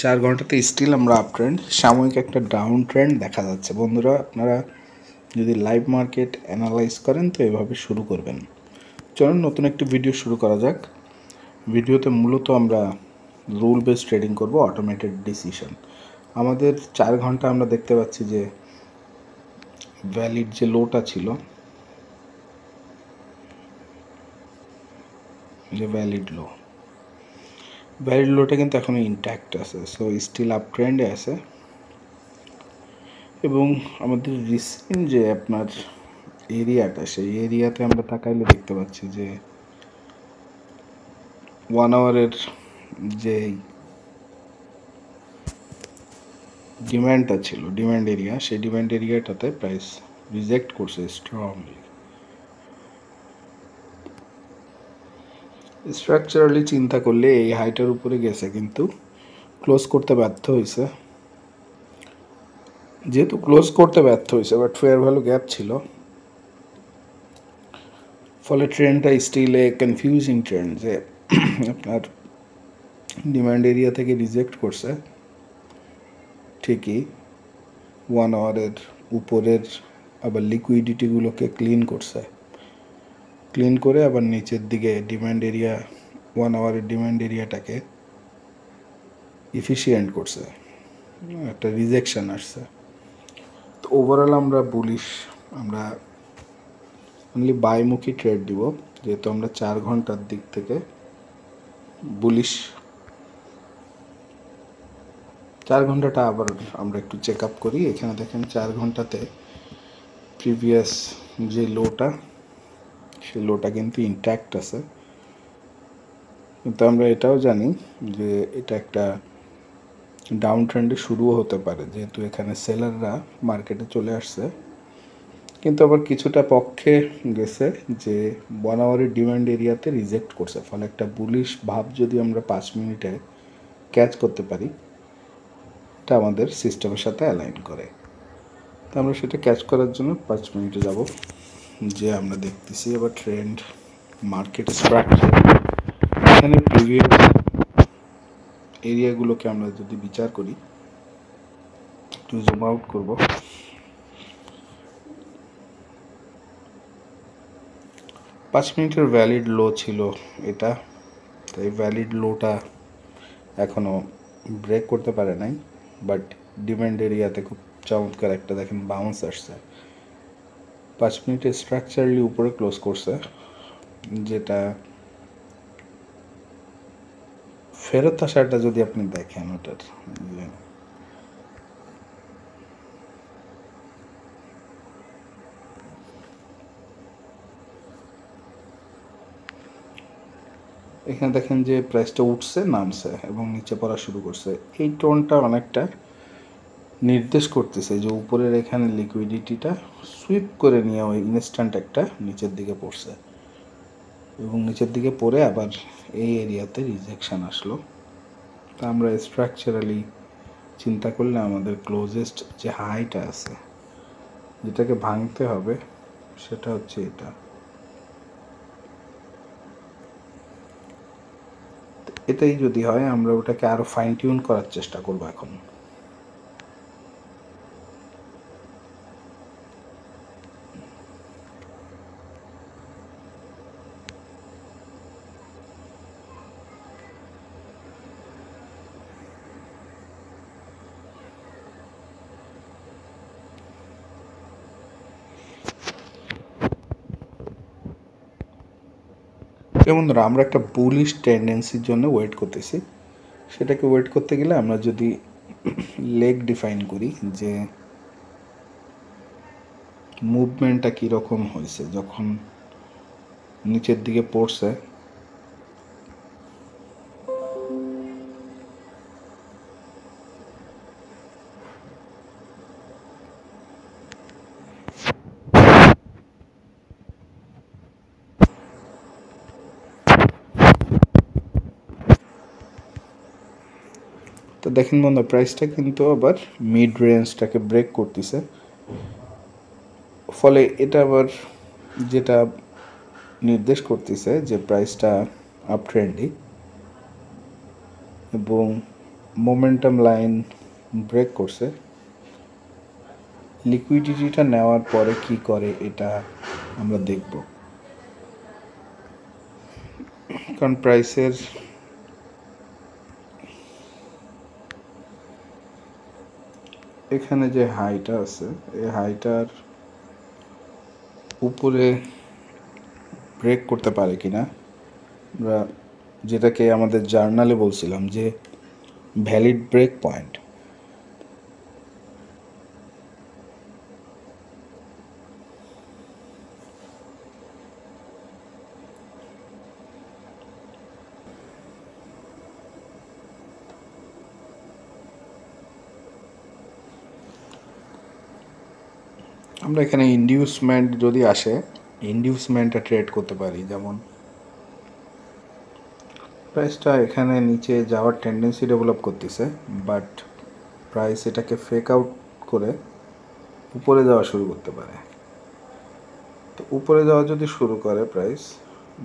4 ঘন্টাতে still আমরা up trend, সাময়িক একটা ডাউন ট্রেন্ড দেখা যাচ্ছে। বন্ধুরা, আপনারা যদি লাইভ মার্কেট অ্যানালাইজ করেন তো এভাবে শুরু করবেন। চলুন নতুন একটি ভিডিও শুরু করা যাক। ভিডিওতে মূলত আমরা রুল বেস ট্রেডিং করব, অটোমেটেড ডিসিশন। আমাদের 4 ঘন্টা আমরা দেখতে পাচ্ছি যে ভ্যালিড যে লোটা ছিল, যে ভ্যালিড লোটা কিন্তু এখনো ইনট্যাক্ট আছে, সো স্টিল আপ ট্রেন্ডে আছে। এবং আমাদের রিসেন্ট যে আপনার এরিয়াটা, সেই এরিয়াতে আমরা তাকাইলে দেখতে পাচ্ছি যে 1 আওয়ারের যে ডিম্যান্ডটা ছিল, ডিম্যান্ড এরিয়া, সেই ডিম্যান্ড এরিয়াটাতে প্রাইস রিজেক্ট করছে স্ট্রংলি। স্ট্রাকচারালি চিন্তা করলে এই হাইটার উপরে গেছে, কিন্তু ক্লোজ করতে ব্যর্থ হয়েছে। যেহেতু ক্লোজ করতে ব্যর্থ হয়েছে, বাট ফেয়ার ভ্যালু গ্যাপ ছিল, ফলে ট্রেন্ডটা স্টিল এ কনফিউজিং ট্রেন্ড। যে আপনার ডিমান্ড এরিয়া থেকে রিজেক্ট করছে ঠিকই, 1 আওয়ারের উপরের আবার লিকুইডিটিগুলোকে ক্লিন করছে, ক্লিন করে আবার নিচের দিকে ডিমান্ড এরিয়া, 1 আওয়ারের ডিমান্ড এরিয়াটাকে ইফিসিয়েন্ট করছে, একটা রিজেকশন আসছে। তো ওভারঅল আমরা বুলিশ, আমরা অনলি বাইমুখী ট্রেড দিব, যেহেতু আমরা 4 ঘন্টার দিক থেকে বুলিশ। 4 ঘন্টাটা আবার আমরা একটু চেক আপ করি। এখানে দেখেন 4 ঘন্টাতে প্রিভিয়াস যে লোটা, সেই লোটা কিন্তু ইনট্যাক্ট আছে। কিন্তু আমরা এটাও জানি যে এটা একটা ডাউন ট্রেন্ডে শুরুও হতে পারে, যেহেতু এখানে সেলাররা মার্কেটে চলে আসছে। কিন্তু আবার কিছুটা পক্ষে গেছে যে 1 আওয়ারের ডিমান্ড এরিয়াতে রিজেক্ট করছে, ফলে একটা বুলিশ ভাব যদি আমরা 5 মিনিটে ক্যাচ করতে পারি, এটা আমাদের সিস্টেমের সাথে অ্যালাইন করে। তো আমরা সেটা ক্যাচ করার জন্য 5 মিনিটে যাব, যে আমরা দেখতেছি এবার ট্রেন্ড মার্কেট স্ট্রাকচার। এখানে প্রিভিয়াস এরিয়াগুলোকে আমরা যদি বিচার করি, একটু জুম আউট করব। পাঁচ মিনিটের ভ্যালিড লো ছিল এটা, তাই ভ্যালিড লোটা এখনও ব্রেক করতে পারে নাই, বাট ডিমান্ড এরিয়াতে খুব চমৎকার একটা দেখেন বাউন্স আসছে। 5 মিনিটে স্ট্রাকচারালি উপরে ক্লোজ করছে, যেটা ফেরত আসাটা যদি আপনি দেখেন ওটার, এখানে দেখেন যে প্রাইসটা উঠছে, নামছে এবং নিচে পড়া শুরু করছে। এই টোনটা অনেকটা নির্দেশ করতেছে যে উপরের এখানে লিকুইডিটিটা সুইপ করে নিয়ে ওই ইনস্ট্যান্ট একটা নিচের দিকে পড়ছে, এবং নিচের দিকে পড়ে আবার এই এরিয়াতে রিজেকশন আসলো। তা আমরা স্ট্রাকচারালি চিন্তা করলে আমাদের ক্লোজেস্ট যে হাইটা আছে, যেটাকে ভাঙতে হবে, সেটা হচ্ছে এটা। এটাই যদি হয়, আমরা ওটাকে আরো ফাইন টিউন করার চেষ্টা করব এখন। বন্ধুরা, আমরা একটা বুলিশ টেন্ডেন্সির জন্য ওয়েট করতেছি। সেটাকে ওয়েট করতে গেলে আমরা যদি লেগ ডিফাইন করি, যে মুভমেন্টটা কীরকম হয়েছে যখন নিচের দিকে পড়ছে, তো দেখেন বন্ধু, প্রাইসটা কিন্তু আবার মিড রেঞ্জটাকে ব্রেক করতেছে। ফলে এটা আবার যেটা নির্দেশ করতেছে যে প্রাইসটা আপ ট্রেন্ডি, এবং মোমেন্টাম লাইন ব্রেক করছে। লিকুইডিটিটা নেওয়ার পরে কি করে এটা আমরা দেখব, কারণ প্রাইসের এখানে যে হাইটা আছে এই হাইটার উপরে ব্রেক করতে পারে কিনা, আমরা যেটাকে আমাদের জার্নালে বলছিলাম যে ভ্যালিড ব্রেক পয়েন্ট। আমরা এখানে ইনডিউসমেন্ট যদি আসে, ইনডিউসমেন্টটা ট্রেড করতে পারি। যেমন প্রাইসটা এখানে নিচে যাওয়ার টেন্ডেন্সি ডেভেলপ করতেছে, বাট প্রাইস এটাকে ফেক আউট করে উপরে যাওয়া শুরু করতে পারে। তো উপরে যাওয়া যদি শুরু করে price,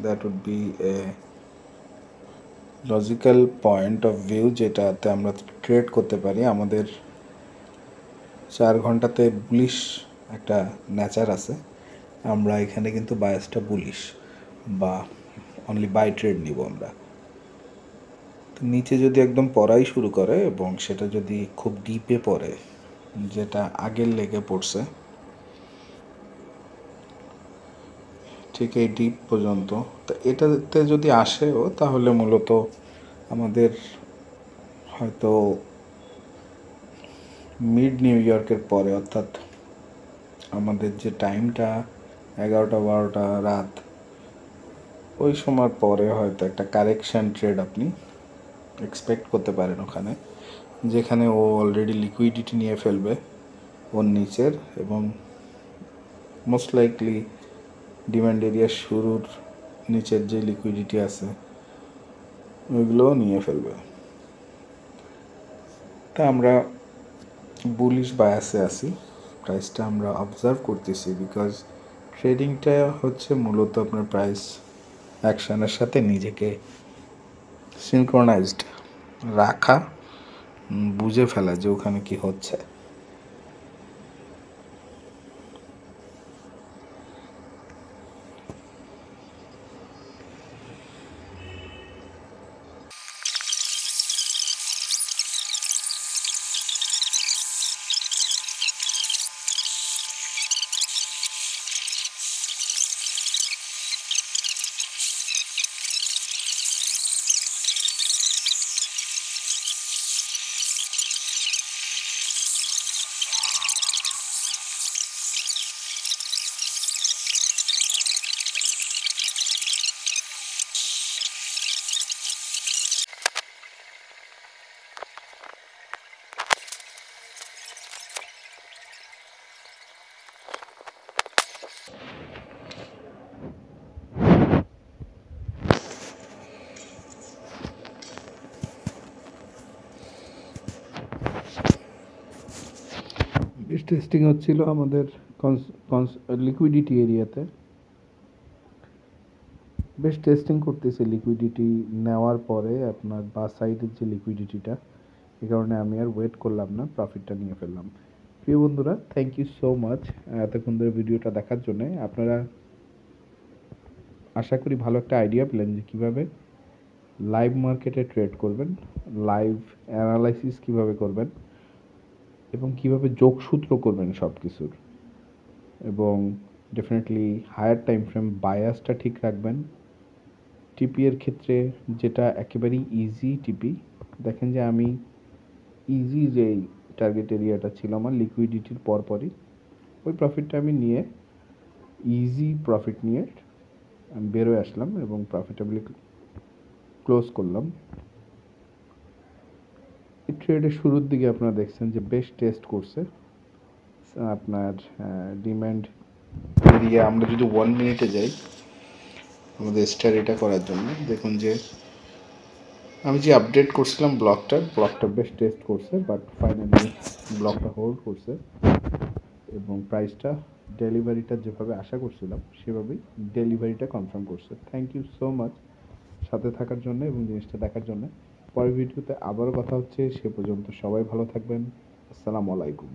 that would be a logical point of view যেটাতে আমরা ট্রেড করতে পারি। আমাদের 4 ঘন্টাতে বুলিশ একটা নেচার আছে, আমরা এখানে কিন্তু বায়াসটা বুলিশ বা অনলি বাই ট্রেড নিব আমরা। তো নিচে যদি একদম পড়াই শুরু করে এবং সেটা যদি খুব ডিপে পড়ে, যেটা আগের লেগে পড়ছে ঠিক এই ডিপ পর্যন্ত, তো এটাতে যদি আসেও তাহলে মূলত আমাদের হয়তো মিড নিউ ইয়র্কের পরে, অর্থাৎ আমাদের যে টাইমটা 11টা-12টা রাত, ওই সময় পরে হয়তো একটা কারেকশান ট্রেড আপনি এক্সপেক্ট করতে পারেন ওখানে, যেখানে ও অলরেডি লিকুইডিটি নিয়ে ফেলবে ওর নিচের, এবং মোস্ট লাইকলি ডিমান্ড এরিয়ার শুরুর নিচের যে লিকুইডিটি আছে ওইগুলোও নিয়ে ফেলবে। তা আমরা বুলিশ বায়াসে আছি, প্রাইসটা আমরা অবজার্ভ করতেছি, বিকজ ট্রেডিংটা হচ্ছে মূলত আপনার প্রাইস অ্যাকশানের সাথে নিজেকে সিনক্রোনাইজড রাখা, বুঝে ফেলা যে ওখানে কি হচ্ছে। বেশ টেস্টিং হচ্ছিল আমাদের লিকুইডিটি এরিয়াতে, বেশ টেস্টিং করতেছে লিকুইডিটি নেওয়ার পরে আপনার বা সাইডের যে লিকুইডিটিটা, এই কারণে আমি আর ওয়েট করলাম না, প্রফিটটা নিয়ে ফেললাম। প্রিয় বন্ধুরা, থ্যাংক ইউ সো মাচ এতক্ষণ ধরে ভিডিওটা দেখার জন্য। আপনারা আশা করি ভালো একটা আইডিয়া পেলেন যে কীভাবে লাইভ মার্কেটে ট্রেড করবেন, লাইভ অ্যানালাইসিস কীভাবে করবেন, এবং কীভাবে যোগসূত্র করবেন সব কিছুর, এবং ডেফিনেটলি হায়ার টাইম ফ্রেম বায়াসটা ঠিক রাখবেন। টিপি এর ক্ষেত্রে যেটা একেবারেই ইজি টিপি, দেখেন যে আমি ইজি যেই টার্গেট এরিয়াটা ছিল আমার লিকুইডিটির পরপরই, ওই প্রফিটটা আমি নিয়ে ইজি প্রফিট নিয়ে আমি বেরোয় আসলাম এবং প্রফিটেবলি ক্লোজ করলাম। এই ট্রেডের শুরুর দিকে আপনারা দেখছেন যে বেশ টেস্ট করছে আপনার ডিমান্ড এরিয়া। আমরা যদি 1 মিনিটে যাই আমাদের স্টাডিটা করার জন্য, দেখুন যে আমি যে আপডেট করছিলাম ব্লকটা বেশ টেস্ট করছে, বাট ফাইনালি ব্লকটা হোল্ড করছে এবং প্রাইসটা ডেলিভারিটা যেভাবে আশা করছিলাম সেভাবেই ডেলিভারিটা কনফার্ম করছে। থ্যাংক ইউ সো মাচ সাথে থাকার জন্য এবং জিনিসটা দেখার জন্য। পরের ভিডিওতে আবারও কথা হচ্ছে, সে পর্যন্ত সবাই ভালো থাকবেন। আসসালামু আলাইকুম।